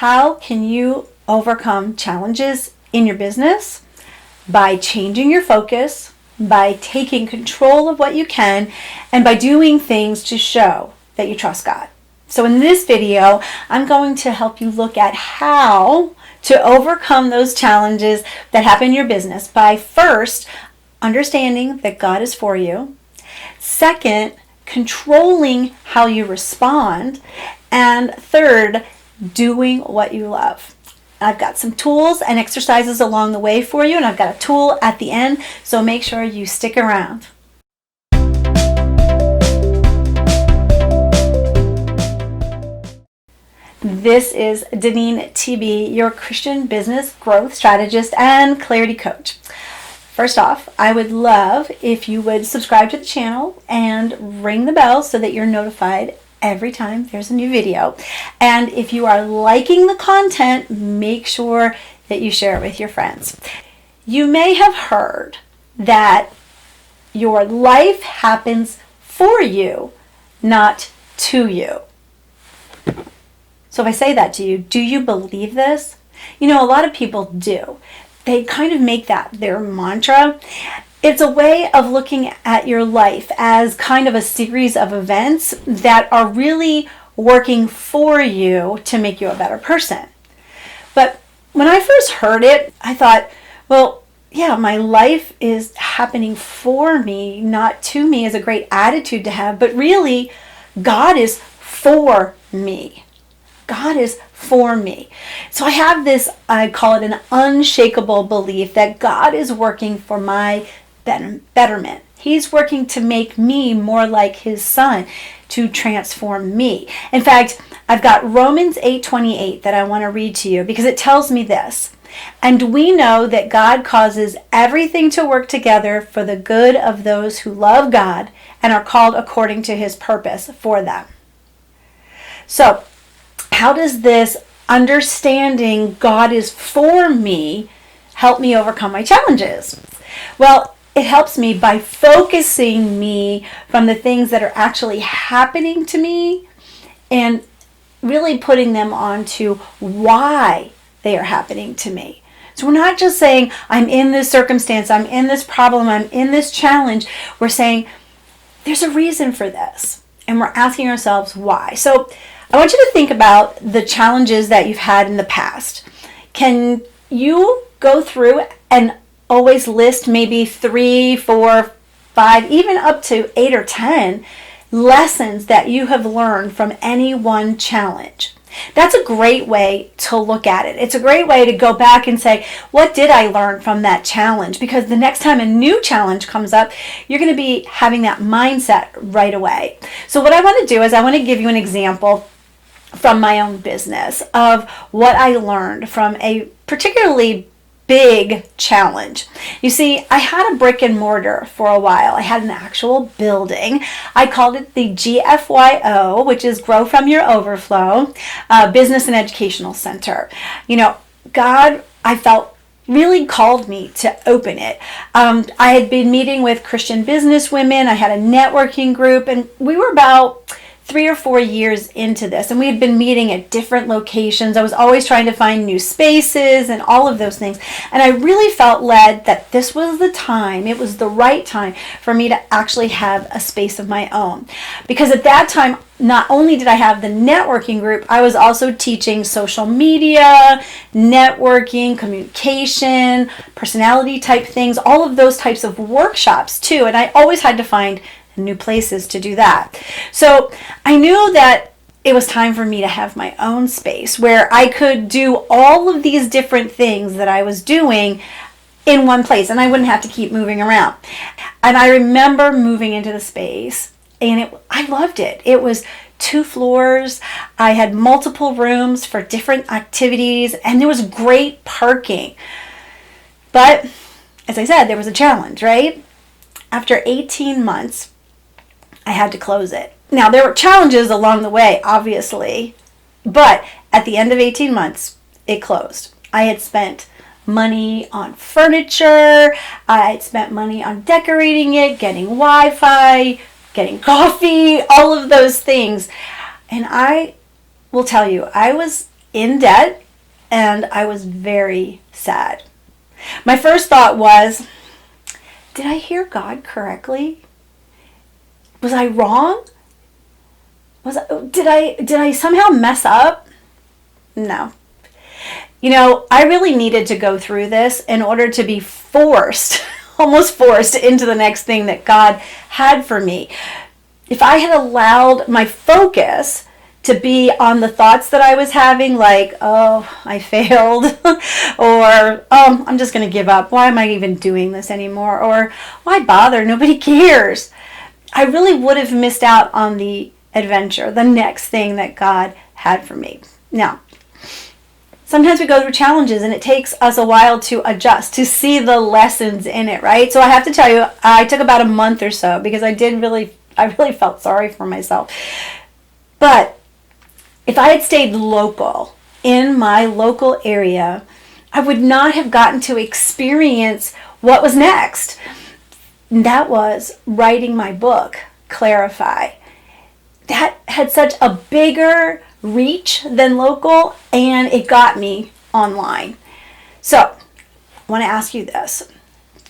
How can you overcome challenges in your business? By changing your focus, by taking control of what you can, and by doing things to show that you trust God. So in this video, I'm going to help you look at how to overcome those challenges that happen in your business by first understanding that God is for you, second, controlling how you respond, and third, doing what you love. I've got some tools and exercises along the way for you, and I've got a tool at the end, so make sure you stick around. This is DeneenTB, your Christian business growth strategist and clarity coach. First off, I would love if you would subscribe to the channel and ring the bell so that you're notified every time there's a new video. And if you are liking the content, make sure that you share it with your friends. You may have heard that your life happens for you, not to you. So if I say that to you, do you believe this? You know, a lot of people do. They kind of make that their mantra. It's a way of looking at your life as kind of a series of events that are really working for you to make you a better person. But when I first heard it, I thought, well, yeah, my life is happening for me, not to me, is a great attitude to have, but really, God is for me. God is for me. So I have this, I call it an unshakable belief that God is working for my betterment. He's working to make me more like his son, to transform me. In fact, I've got Romans 8:28 that I want to read to you because it tells me this. And we know that God causes everything to work together for the good of those who love God and are called according to his purpose for them. So, how does this understanding God is for me help me overcome my challenges? Well, it helps me by focusing me from the things that are actually happening to me and really putting them onto why they are happening to me. So we're not just saying, I'm in this circumstance, I'm in this problem, I'm in this challenge. We're saying, there's a reason for this. And we're asking ourselves why. So I want you to think about the challenges that you've had in the past. Can you go through and always list maybe 3, 4, 5, even up to 8 or 10 lessons that you have learned from any one challenge? That's a great way to look at it. It's a great way to go back and say, what did I learn from that challenge? Because the next time a new challenge comes up, you're going to be having that mindset right away. So what I want to do is I want to give you an example from my own business of what I learned from a particularly big challenge. You see, I had a brick and mortar for a while. I had an actual building. I called it the GFYO, which is Grow From Your Overflow, Business and Educational Center. You know, God, I felt, really called me to open it. I had been meeting with Christian Businesswomen. I had a networking group, and we were about 3 or 4 years into this, and we had been meeting at different locations. I was always trying to find new spaces and all of those things, and I really felt led that this was the time, it was the right time for me to actually have a space of my own. Because at that time, not only did I have the networking group, I was also teaching social media, networking, communication, personality type things, all of those types of workshops too, and I always had to find new places to do that. So I knew that it was time for me to have my own space where I could do all of these different things that I was doing in one place, and I wouldn't have to keep moving around. And I remember moving into the space, and I loved it. It was 2 floors. I had multiple rooms for different activities, and there was great parking. But as I said, there was a challenge, right? After 18 months, I had to close it. Now, there were challenges along the way, obviously, but at the end of 18 months, it closed. I had spent money on furniture, I had spent money on decorating it, getting Wi-Fi, getting coffee, all of those things. And I will tell you, I was in debt, and I was very sad. My first thought was, did I hear God correctly? Was I wrong? Did I somehow mess up? No. I really needed to go through this in order to be forced, almost forced into the next thing that God had for me. If I had allowed my focus to be on the thoughts that I was having, like, oh, I failed, or, oh, I'm just going to give up. Why am I even doing this anymore? Or, why bother? Nobody cares. I really would have missed out on the adventure, the next thing that God had for me. Now, sometimes we go through challenges and it takes us a while to adjust, to see the lessons in it, right? So I have to tell you, I took about a month or so because I really felt sorry for myself. But if I had stayed local, in my local area, I would not have gotten to experience what was next. And that was writing my book, Clarify. That had such a bigger reach than local, and it got me online. So, I want to ask you this.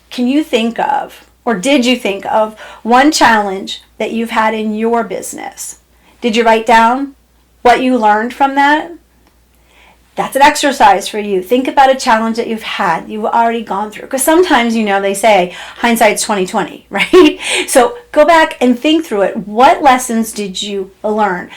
Can you think of, or did you think of, one challenge that you've had in your business? Did you write down what you learned from that? That's an exercise for you. Think about a challenge that you've already gone through. Because sometimes, they say hindsight's 20/20, right? So go back and think through it. What lessons did you learn?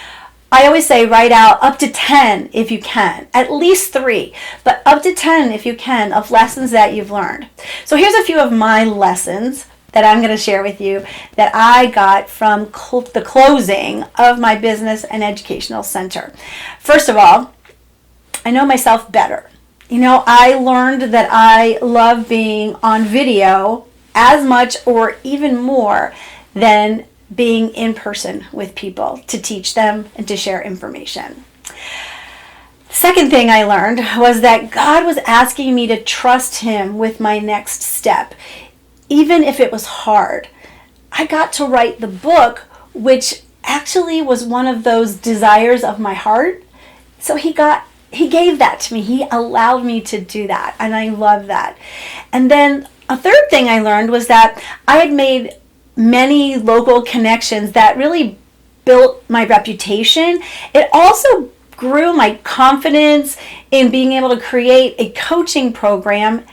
I always say write out up to 10 if you can. At least 3, but up to 10 if you can of lessons that you've learned. So here's a few of my lessons that I'm going to share with you that I got from the closing of my business and educational center. First of all, I know myself better. I learned that I love being on video as much or even more than being in person with people to teach them and to share information. Second thing I learned was that God was asking me to trust Him with my next step, even if it was hard. I got to write the book, which actually was one of those desires of my heart. So He gave that to me. He allowed me to do that, and I love that. And then a third thing I learned was that I had made many local connections that really built my reputation. It also grew my confidence in being able to create a coaching program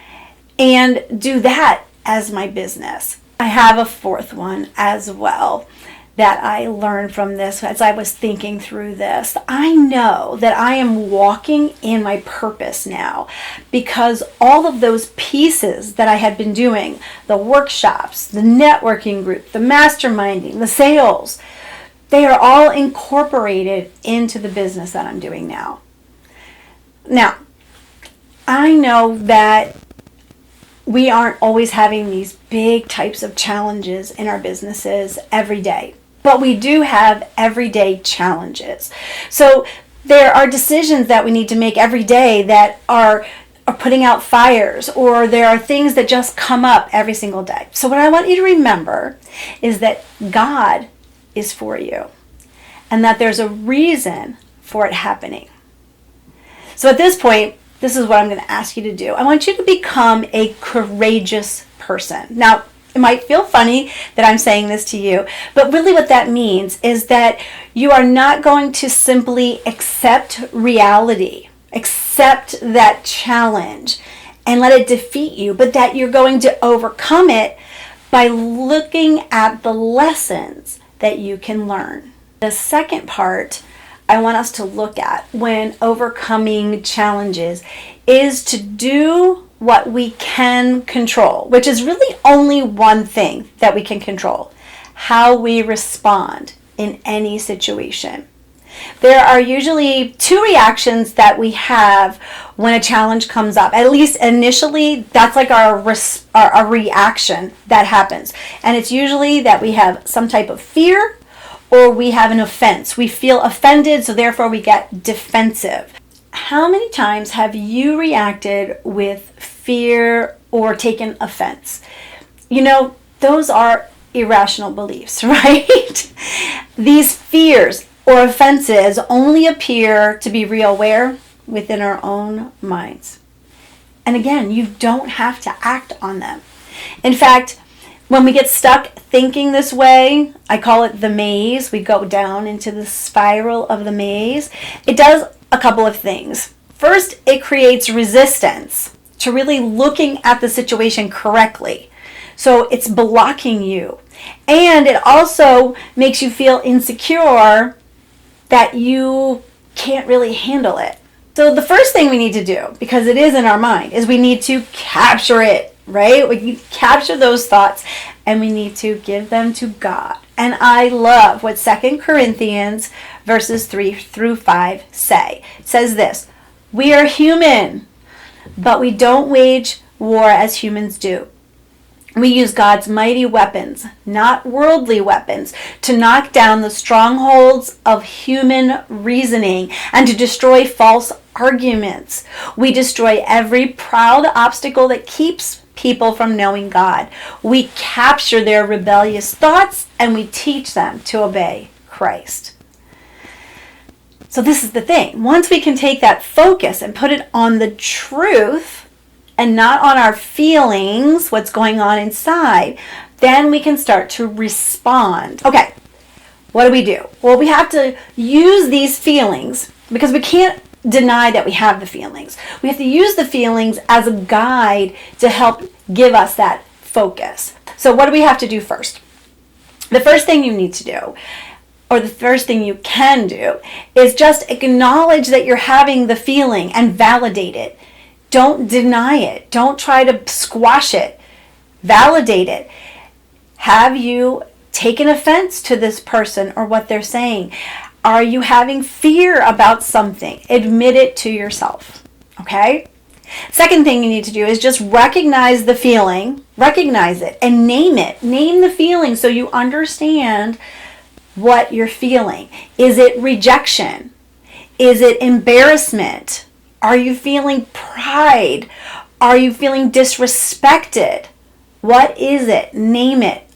and do that as my business. I have a fourth one as well that I learned from this as I was thinking through this. I know that I am walking in my purpose now because all of those pieces that I had been doing, the workshops, the networking group, the masterminding, the sales, they are all incorporated into the business that I'm doing now. Now, I know that we aren't always having these big types of challenges in our businesses every day. But we do have everyday challenges. So there are decisions that we need to make every day that are putting out fires, or there are things that just come up every single day. So what I want you to remember is that God is for you and that there's a reason for it happening. So at this point, this is what I'm going to ask you to do. I want you to become a courageous person. Now, it might feel funny that I'm saying this to you, but really what that means is that you are not going to simply accept reality, accept that challenge, and let it defeat you, but that you're going to overcome it by looking at the lessons that you can learn. The second part I want us to look at when overcoming challenges is to do what we can control, which is really only one thing that we can control: how we respond in any situation. There are usually 2 reactions that we have when a challenge comes up. At least initially, that's like our reaction that happens. And it's usually that we have some type of fear or we have an offense. We feel offended, so therefore we get defensive. How many times have you reacted with fear or taken offense? Those are irrational beliefs, right? These fears or offenses only appear to be real where? within our own minds. And again, you don't have to act on them. In fact, when we get stuck thinking this way, I call it the maze. We go down into the spiral of the maze. It does a couple of things. First, it creates resistance to really looking at the situation correctly. So it's blocking you. And it also makes you feel insecure that you can't really handle it. So the first thing we need to do, because it is in our mind, is we need to capture it, right? We need to capture those thoughts and we need to give them to God. And I love what 2 Corinthians verses 3 through 5 say. It says this: we are human, but we don't wage war as humans do. We use God's mighty weapons, not worldly weapons, to knock down the strongholds of human reasoning and to destroy false arguments. We destroy every proud obstacle that keeps people from knowing God. We capture their rebellious thoughts and we teach them to obey Christ. So this is the thing. Once we can take that focus and put it on the truth, and not on our feelings, what's going on inside, then we can start to respond. Okay, what do? Well, we have to use these feelings because we can't deny that we have the feelings. We have to use the feelings as a guide to help give us that focus. So what do we have to do first? The first thing you need to do, or the first thing you can do, is just acknowledge that you're having the feeling and validate it. Don't deny it. Don't try to squash it. Validate it. Have you taken offense to this person or what they're saying? Are you having fear about something? Admit it to yourself. Okay? Second thing you need to do is just recognize the feeling, recognize it, and name it. Name the feeling so you understand what you're feeling. Is it rejection? Is it embarrassment? Are you feeling pride? Are you feeling disrespected? What is it? Name it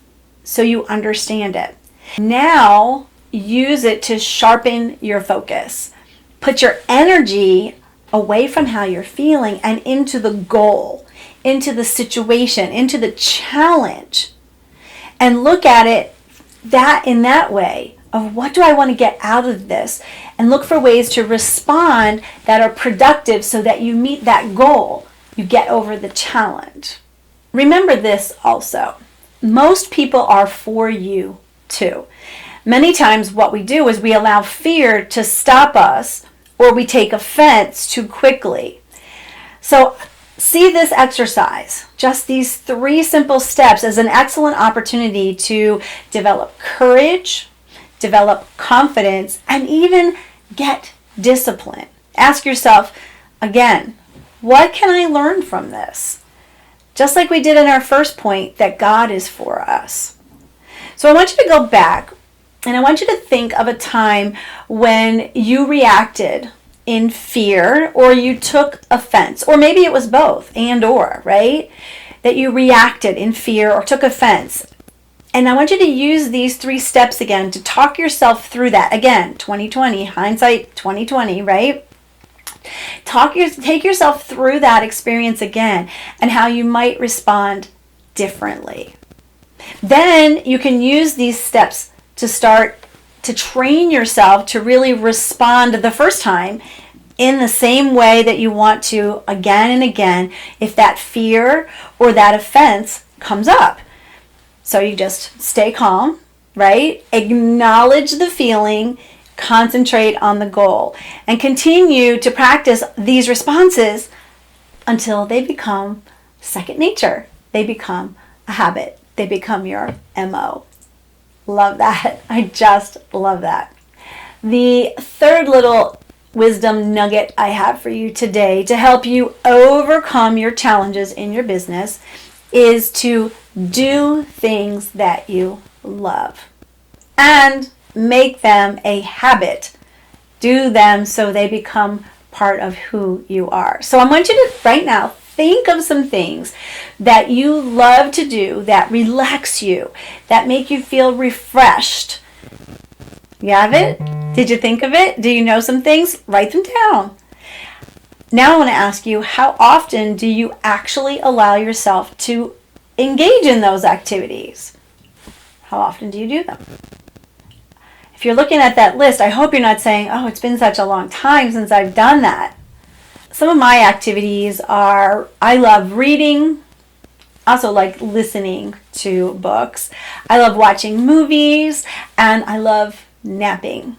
so you understand it. Now use it to sharpen your focus. Put your energy away from how you're feeling and into the goal, into the situation, into the challenge. And look at it in that way of what do I want to get out of this, and look for ways to respond that are productive so that you meet that goal. You get over the challenge. Remember this also. Most people are for you too. Many times what we do is we allow fear to stop us, or we take offense too quickly. So see this exercise, just these 3 simple steps, as an excellent opportunity to develop courage, develop confidence, and even get discipline. Ask yourself, again, what can I learn from this? Just like we did in our first point, that God is for us. So I want you to go back and I want you to think of a time when you reacted in fear or you took offense, or maybe it was both and/or, right? That you reacted in fear or took offense. And I want you to use these 3 steps again to talk yourself through that. Again, 2020, hindsight 2020, right? Take yourself through that experience again and how you might respond differently. Then you can use these steps to start to train yourself to really respond the first time in the same way that you want to again and again if that fear or that offense comes up. So you just stay calm, right? Acknowledge the feeling, concentrate on the goal, and continue to practice these responses until they become second nature. They become a habit. They become your MO. Love that. I just love that. The third little wisdom nugget I have for you today to help you overcome your challenges in your business is to do things that you love and make them a habit. Do them so they become part of who you are. So I want you to right now think of some things that you love to do that relax you, that make you feel refreshed. You have it? Did you think of it? Do you know some things? Write them down. Now I want to ask you, how often do you actually allow yourself to engage in those activities? How often do you do them? If you're looking at that list, I hope you're not saying, oh, it's been such a long time since I've done that. Some of my activities are, I love reading, also like listening to books. I love watching movies, and I love napping.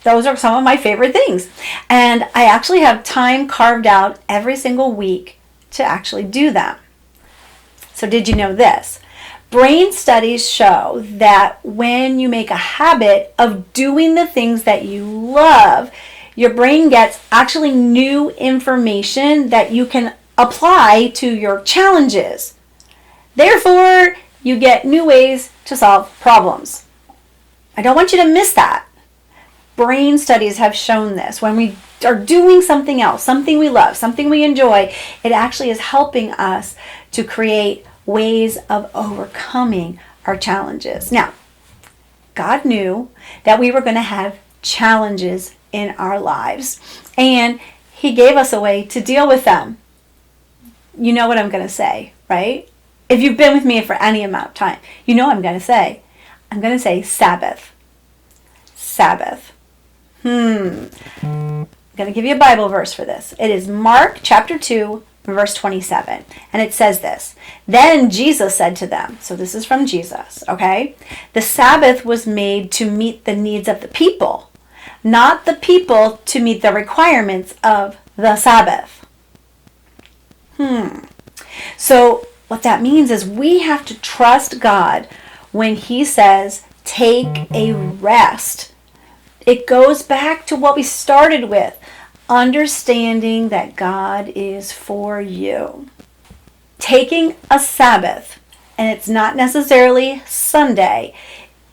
Those are some of my favorite things. And I actually have time carved out every single week to actually do them. So did you know this? Brain studies show that when you make a habit of doing the things that you love, your brain gets actually new information that you can apply to your challenges. Therefore, you get new ways to solve problems. I don't want you to miss that. Brain studies have shown this. When we are doing something else, something we love, something we enjoy, it actually is helping us to create ways of overcoming our challenges. Now, God knew that we were going to have challenges in our lives, and He gave us a way to deal with them. You know what I'm going to say, right? If you've been with me for any amount of time, you know what I'm going to say. I'm going to say Sabbath. Sabbath. I'm going to give you a Bible verse for this. It is Mark chapter 2, verse 27. And it says this: Then Jesus said to them, so this is from Jesus, okay? The Sabbath was made to meet the needs of the people, not the people to meet the requirements of the Sabbath. So what that means is we have to trust God when He says, take a rest. It goes back to what we started with, understanding that God is for you. Taking a Sabbath, and it's not necessarily Sunday,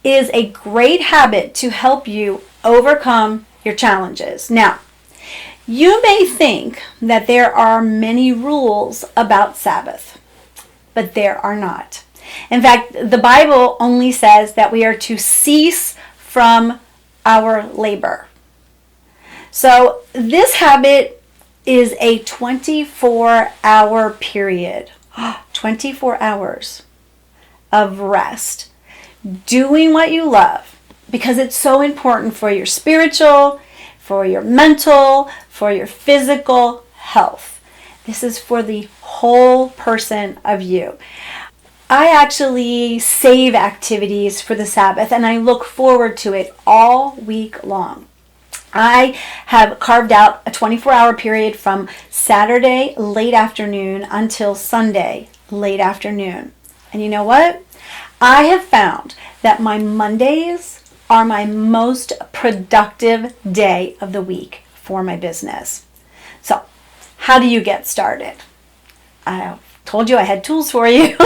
is a great habit to help you overcome your challenges. Now, you may think that there are many rules about Sabbath, but there are not. In fact, the Bible only says that we are to cease from our labor. So this habit is a 24-hour period, 24 hours of rest, doing what you love, because it's so important for your spiritual, for your mental, for your physical health. This is for the whole person of you. I actually save activities for the Sabbath, and I look forward to it all week long. I have carved out a 24-hour period from Saturday late afternoon until Sunday late afternoon. And you know what? I have found that my Mondays are my most productive day of the week for my business. So, how do you get started? I told you I had tools for you.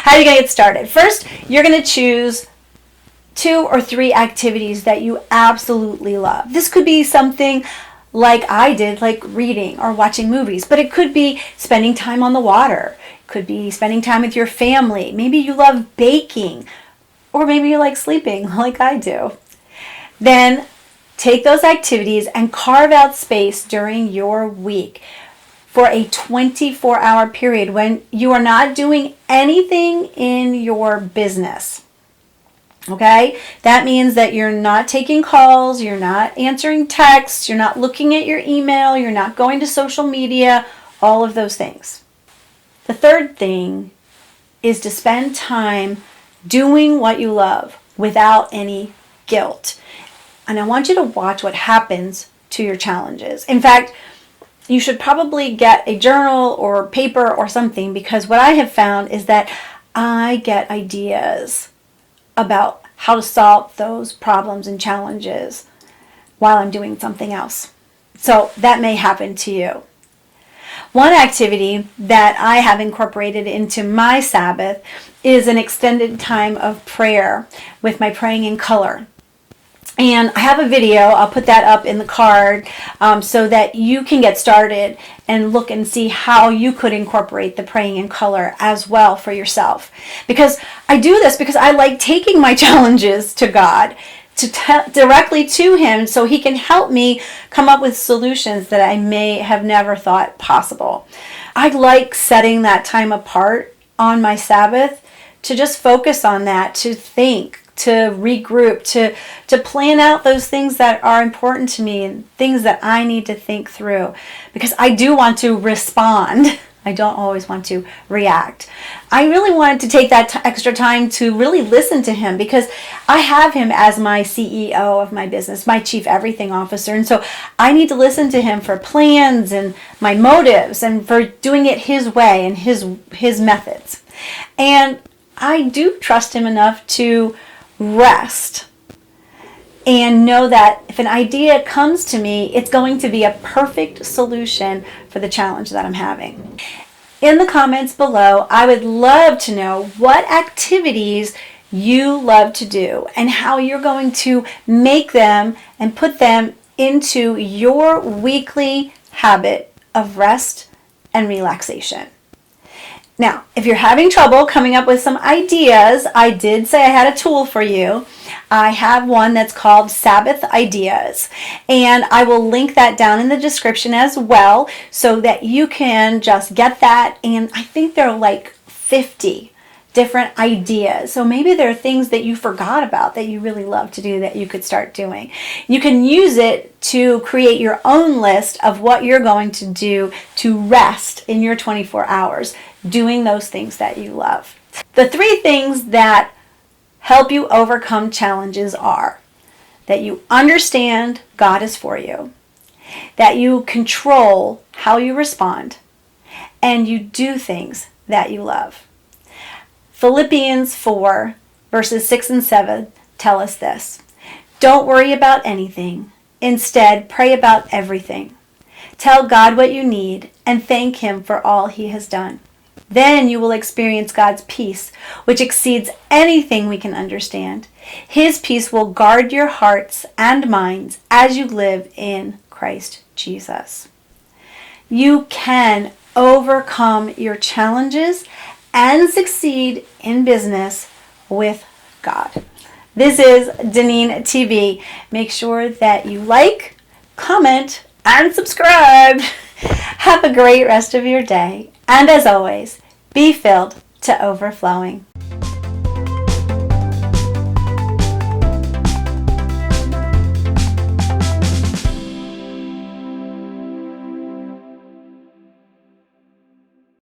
How are you going to get started? First, you're going to choose 2 or 3 activities that you absolutely love. This could be something like I did, like reading or watching movies, but it could be spending time on the water. It could be spending time with your family. Maybe you love baking, or maybe you like sleeping like I do. Then take those activities and carve out space during your week for a 24-hour period when you are not doing anything in your business. Okay? That means that you're not taking calls, you're not answering texts, you're not looking at your email, you're not going to social media, all of those things. The third thing is to spend time doing what you love without any guilt. And I want you to watch what happens to your challenges. In fact, you should probably get a journal or paper or something, because what I have found is that I get ideas about how to solve those problems and challenges while I'm doing something else. So that may happen to you. One activity that I have incorporated into my Sabbath is an extended time of prayer with my Praying in Color. And I have a video, I'll put that up in the card so that you can get started and look and see how you could incorporate the Praying in Color as well for yourself. Because I do this because I like taking my challenges to God directly to him so he can help me come up with solutions that I may have never thought possible. I like setting that time apart on my Sabbath to just focus on that, to think, to regroup, to plan out those things that are important to me and things that I need to think through, because I do want to respond. I don't always want to react. I really wanted to take that extra time to really listen to him, because I have him as my CEO of my business, my chief everything officer. And so I need to listen to him for plans and my motives and for doing it his way and his methods. And I do trust him enough to rest and know that if an idea comes to me, it's going to be a perfect solution for the challenge that I'm having. In the comments below, I would love to know what activities you love to do and how you're going to make them and put them into your weekly habit of rest and relaxation. Now, if you're having trouble coming up with some ideas, I did say I had a tool for you. I have one that's called Sabbath Ideas, and I will link that down in the description as well so that you can just get that. And I think there are like 50 different ideas. So maybe there are things that you forgot about that you really love to do that you could start doing. You can use it to create your own list of what you're going to do to rest in your 24 hours, doing those things that you love. The 3 things that help you overcome challenges are that you understand God is for you, that you control how you respond, and you do things that you love. Philippians 4 verses 6 and 7 tell us this: don't worry about anything. Instead, pray about everything. Tell God what you need and thank Him for all He has done. Then you will experience God's peace, which exceeds anything we can understand. His peace will guard your hearts and minds as you live in Christ Jesus. You can overcome your challenges and succeed in business with God. This is DeneenTB. Make sure that you like, comment, and subscribe. Have a great rest of your day. And as always, be filled to overflowing.